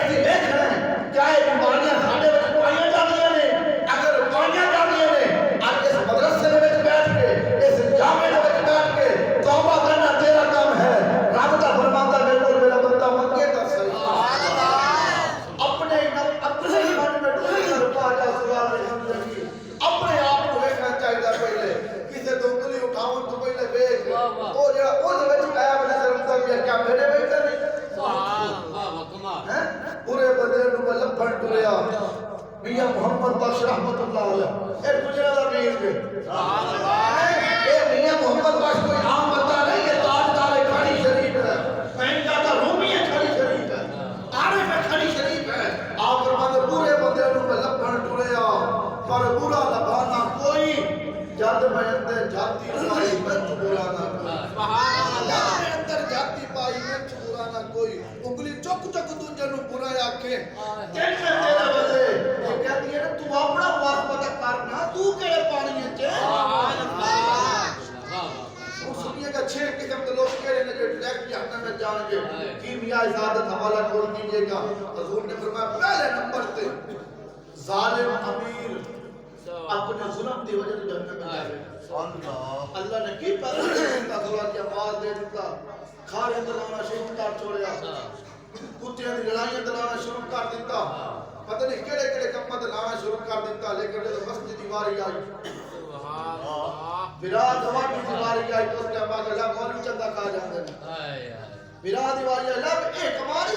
اسی دیکھ رہے ہیں کیا یہ بیماریاں ساڈے وچ پائیاں جاندیاں نے اگر پائیاں جاندیاں نے اج اس مدرسے دے وچ بیٹھ کے اس جامع دے وچ بیٹھ کے توبہ کرنا تیرا کام ہے رب دا فرماندا میرے کول میرا بندہ منگے تا صحیح سبحان اللہ اپنے من میں ڈوبی کر پا جا سوال نہیں سمجھی اپنے آپ کو ویکھنا چاہیے پہلے کسے تو انگلی اٹھاون تو پہلے ویکھ او جڑا اون وچ عیب نظر آندا ہے کیا میرے وچ نہیں سبحان اللہ وکما پورے بندے نو لبھن ٹریا میاں محمد بخش رحمت اللہ علیہ اے گجرا دا پیر کے سبحان اللہ اے میاں محمد بخش کوئی عام بندہ نہیں ہے تاجدار کھڑی شریف ہے مہنگا دا رومی ہے کھڑی شریف ہے عارف ہے کھڑی شریف ہے آپ فرماتے پورے بندے نو لبھن ٹریا پر برا لبھانا کوئی جد میں اندر جاتی پائی مرچ برا نہ سبحان اللہ میں اندر جاتی پائی مرچ برا نہ کوئی انگلی چک چک دوجے نو برا آکھے جن میں تیرے وجہ یہ کہتی ہے تو اپنا مواقبہ کرنا تو کہڑے پانی ہے سبحان اللہ اس دنیا کا 6 قسم کے لوگ کہڑے نے جو ڈائریکٹ جہنم میں جان گے کیمیا عزادت حوالہ کھول کیجئے گا حضور نے فرمایا پہلے نمبر تے ظالم امیر اپنے ظلم دی وجہ سے جہنم میں جائے اللہ نے کی پیدا دیتا تھوڑا کیا مال دے دیتا کھارے دلانا شروع کر چھوڑیا کتیاں دی لڑائیاں دلانا شروع کر دیتا پتہ نہیں کیڑے کیڑے کماں دلانا شروع کر دیتا لیکن جب مسجد دی واری آئی سبحان اللہ براد واری دی واری آئی تو اس کے بعد اللہ مولوی چندہ کھا جاندے ہیں براد دی واری آئی لب ایک ہماری